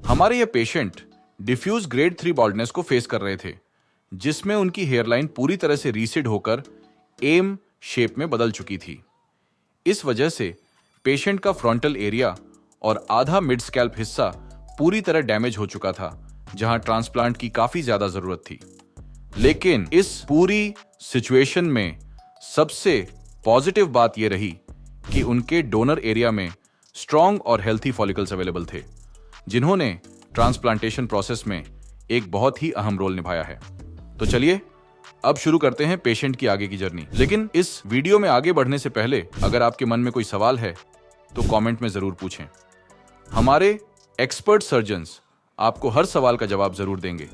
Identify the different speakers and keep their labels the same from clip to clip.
Speaker 1: हमारे ये patient diffuse grade 3 baldness को फेस कर रहे थे, जिसमें उनकी हेयरलाइन पूरी तरह से रीसेट होकर एम शेप में बदल चुकी थी। इस वजह से पेशेंट का फ्रंटल एरिया और आधा मिड स्कैल्प हिस्सा पूरी तरह डैमेज हो चुका था, जहां ट्रांसप्लांट की काफी ज्यादा जरूरत थी। लेकिन इस पूरी सिचुएशन में सबसे पॉजिटिव बात यह रही कि उनके डोनर एरिया में स्ट्रॉन्ग और हेल्थी फॉलिकल्स अवेलेबल थे, जिन्होंने ट्रांसप्लांटेशन प्रोसेस में एक बहुत ही अहम रोल निभाया है। तो चलिए अब शुरू करते हैं पेशेंट की आगे की जर्नी। लेकिन इस वीडियो में आगे बढ़ने से पहले अगर आपके मन में कोई सवाल है तो कमेंट में जरूर पूछें। हमारे एक्सपर्ट सर्जन्स आपको हर सवाल का जवाब जरूर देंगे।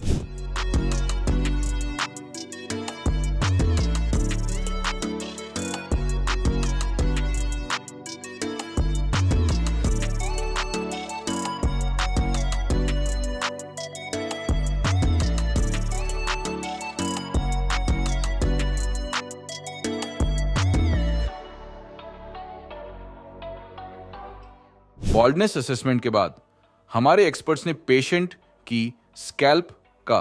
Speaker 1: बॉल्डनेस असेसमेंट के बाद हमारे एक्सपर्ट्स ने पेशेंट की स्कैल्प का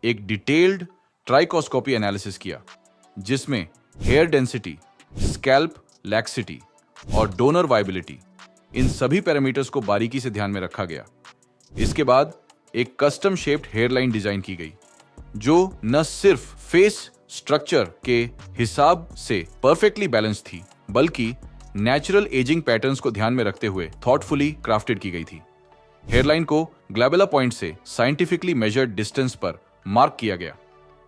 Speaker 1: एक डिटेल्ड ट्राइकोस्कोपी एनालिसिस किया, जिसमें हेयर डेंसिटी, स्कैल्प लैक्सिटी और डोनर वाइबिलिटी, इन सभी पैरामीटर्स को बारीकी से ध्यान में रखा गया। इसके बाद एक कस्टम शेप्ड हेयरलाइन डिजाइन की गई, जो न सिर्फ फेस स्ट्रक्चर के हिसाब से परफेक्टली बैलेंस थी, बल्कि नेचुरल एजिंग पैटर्न्स को ध्यान में रखते हुए थॉटफुली क्राफ्टेड की गई थी। हेयरलाइन को ग्लैबुला पॉइंट से साइंटिफिकली मेजर्ड डिस्टेंस पर मार्क किया गया,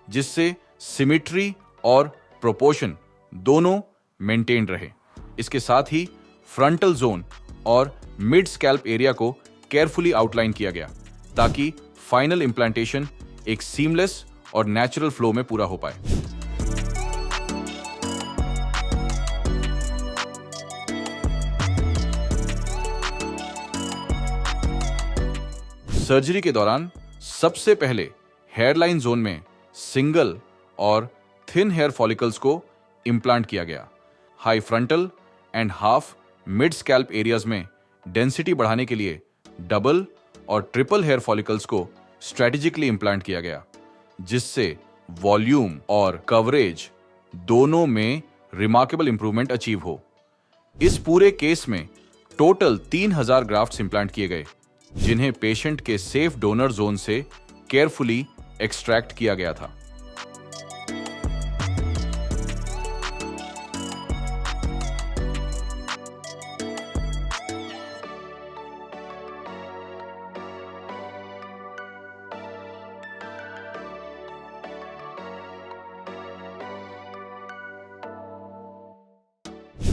Speaker 1: जिससे सिमेट्री और प्रोपोर्शन दोनों मेंटेन रहे। इसके साथ ही फ्रंटल जोन और मिड स्कैल्प एरिया को केयरफुली आउटलाइन किया गया, ताकि फाइनल इंप्लांटेशन एक सीमलेस और नेचुरल फ्लो में पूरा हो पाए। सर्जरी के दौरान सबसे पहले हेयरलाइन जोन में सिंगल और थिन हेयर फॉलिकल्स को इंप्लांट किया गया। High frontal and half mid scalp areas में डेंसिटी बढ़ाने के लिए डबल और ट्रिपल हेयर फॉलिकल्स को स्ट्रेटेजिकली इंप्लांट किया गया, जिससे वॉल्यूम और कवरेज दोनों में रिमार्केबल इंप्रूवमेंट अचीव हो। इस पूरे केस में टोटल 3000 ग्राफ्ट्स इंप्लांट किए गए, जिन्हें पेशेंट के सेफ डोनर जोन से केयरफुली एक्सट्रैक्ट किया गया था।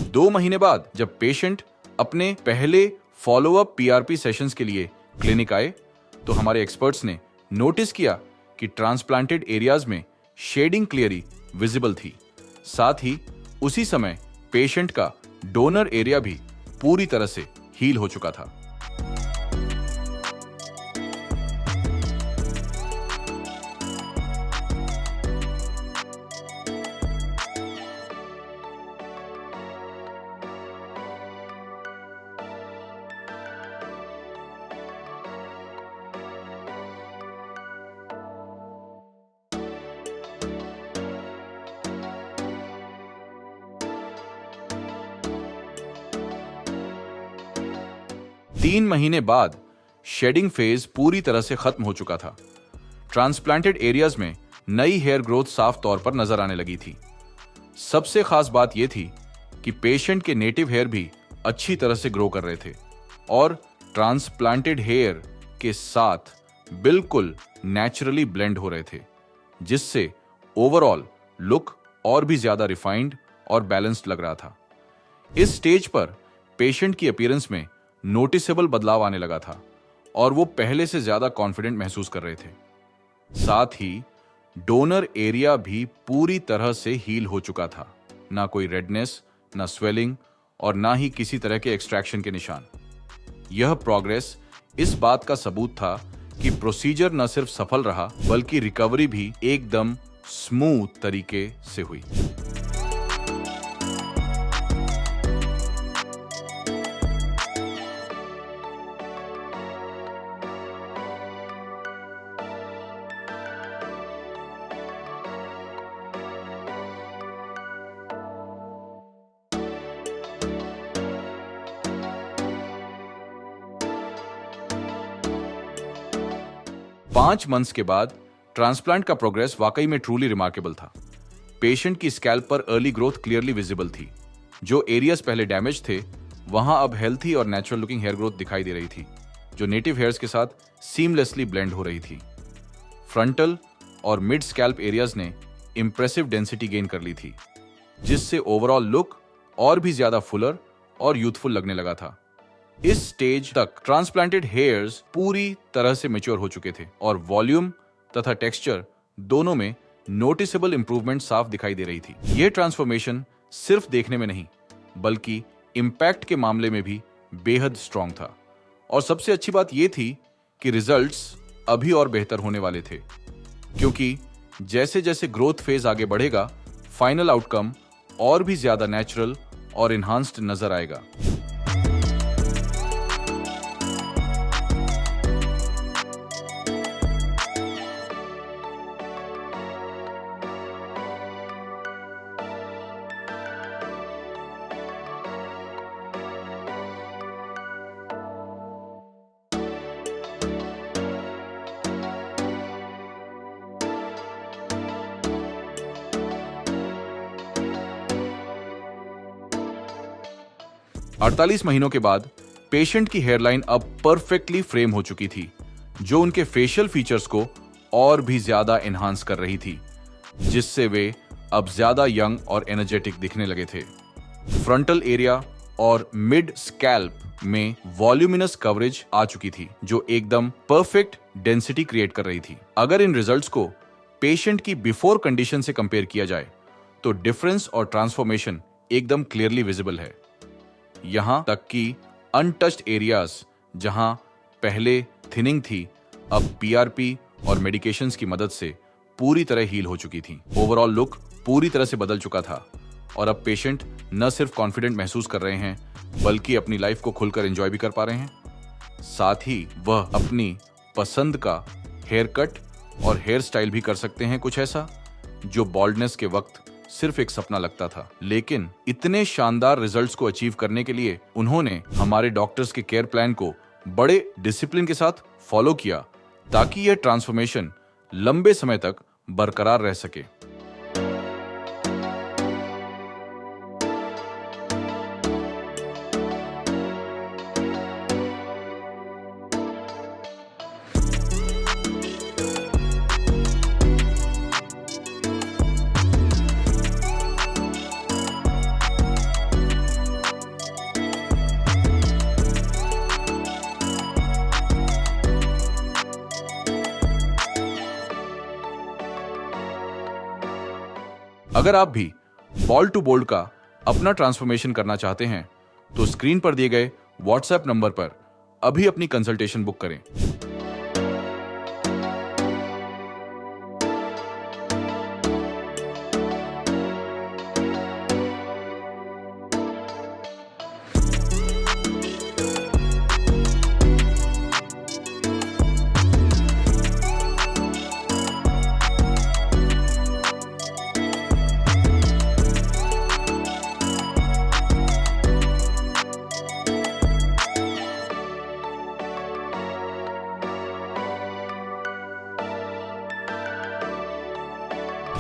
Speaker 1: दो महीने बाद जब पेशेंट अपने पहले फॉलोअप पीआरपी सेशंस के लिए क्लिनिक आए, तो हमारे एक्सपर्ट्स ने नोटिस किया कि ट्रांसप्लांटेड एरियाज में शेडिंग क्लियरली विजिबल थी। साथ ही उसी समय पेशेंट का डोनर एरिया भी पूरी तरह से हील हो चुका था। तीन महीने बाद शेडिंग फेज पूरी तरह से खत्म हो चुका था। ट्रांसप्लांटेड एरियाज में नई हेयर ग्रोथ साफ तौर पर नजर आने लगी थी। सबसे खास बात यह थी कि पेशेंट के नेटिव हेयर भी अच्छी तरह से ग्रो कर रहे थे और ट्रांसप्लांटेड हेयर के साथ बिल्कुल नेचुरली ब्लेंड हो रहे थे, जिससे ओवरऑल लुक और भी ज्यादा रिफाइंड और बैलेंस्ड लग रहा था। इस स्टेज पर पेशेंट की अपीयरेंस में नोटिसेबल बदलाव आने लगा था और वो पहले से ज्यादा कॉन्फिडेंट महसूस कर रहे थे। साथ ही डोनर एरिया भी पूरी तरह से हील हो चुका था। ना कोई रेडनेस, ना स्वेलिंग और ना ही किसी तरह के एक्सट्रैक्शन के निशान। यह प्रोग्रेस इस बात का सबूत था कि प्रोसीजर न सिर्फ सफल रहा, बल्कि रिकवरी भी एकदम स्मूथ तरीके से हुई। 5 मंथ्स के बाद ट्रांसप्लांट का प्रोग्रेस वाकई में ट्रूली रिमार्केबल था। पेशेंट की स्कैल्प पर अर्ली ग्रोथ क्लियरली विजिबल थी। जो एरियाज पहले डैमेज थे वहां अब हेल्थी और नेचुरल लुकिंग हेयर ग्रोथ दिखाई दे रही थी, जो नेटिव हेयर्स के साथ सीमलेसली ब्लेंड हो रही थी। फ्रंटल और मिड स्कैल्प एरियाज ने इंप्रेसिव डेंसिटी गेन कर ली थी, जिससे ओवरऑल लुक और भी ज्यादा फुलर और यूथफुल लगने लगा था। इस स्टेज तक ट्रांसप्लांटेड हेयर्स पूरी तरह से मैच्योर हो चुके थे और वॉल्यूम तथा टेक्सचर दोनों में नोटिसेबल इंप्रूवमेंट साफ दिखाई दे रही थी। यह ट्रांसफॉर्मेशन सिर्फ देखने में नहीं बल्कि इंपैक्ट के मामले में भी बेहद स्ट्रांग था। और सबसे अच्छी बात यह थी कि रिजल्ट्स अभी और बेहतर होने वाले थे, क्योंकि जैसे जैसे ग्रोथ फेज आगे बढ़ेगा फाइनल आउटकम और भी ज्यादा नेचुरल और इन्हांस्ड नजर आएगा। और 48 महीनों के बाद पेशेंट की हेयरलाइन अब परफेक्टली फ्रेम हो चुकी थी, जो उनके फेशियल फीचर्स को और भी ज्यादा एनहांस कर रही थी, जिससे वे अब ज्यादा यंग और एनर्जेटिक दिखने लगे थे। फ्रंटल एरिया और मिड स्कैल्प में वॉल्यूमिनस कवरेज आ चुकी थी, जो एकदम परफेक्ट डेंसिटी क्रिएट कर रही थी। अगर इन रिजल्ट्स को पेशेंट की बिफोर कंडीशन से कंपेयर किया जाए तो डिफरेंस और ट्रांसफॉर्मेशन एकदम क्लियरली विजिबल है। यहां तक कि अनटच्ड एरियाज जहां पहले थिनिंग थी, अब पीआरपी और मेडिकेशंस की मदद से पूरी तरह हील हो चुकी थी। ओवरऑल लुक पूरी तरह से बदल चुका था और अब पेशेंट न सिर्फ कॉन्फिडेंट महसूस कर रहे हैं बल्कि अपनी लाइफ को खुलकर एंजॉय भी कर पा रहे हैं। साथ ही वह अपनी पसंद का हेयर कट और हेयर स्टाइल भी कर सकते हैं, कुछ ऐसा जो बॉल्डनेस के वक्त सिर्फ एक सपना लगता था। लेकिन इतने शानदार रिजल्ट्स को अचीव करने के लिए उन्होंने हमारे डॉक्टर्स के केयर प्लान को बड़े डिसिप्लिन के साथ फॉलो किया, ताकि यह ट्रांसफॉर्मेशन लंबे समय तक बरकरार रह सके। अगर आप भी बॉल्ड टू बोल्ड का अपना ट्रांसफॉर्मेशन करना चाहते हैं तो स्क्रीन पर दिए गए व्हाट्सएप नंबर पर अभी अपनी कंसल्टेशन बुक करें।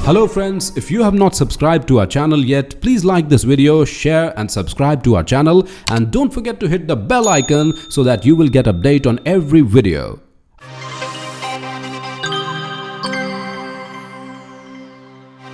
Speaker 2: Hello friends, if you have not subscribed to our channel yet, please like this video, share and subscribe to our channel, and don't forget to hit the bell icon so that you will get update on every video.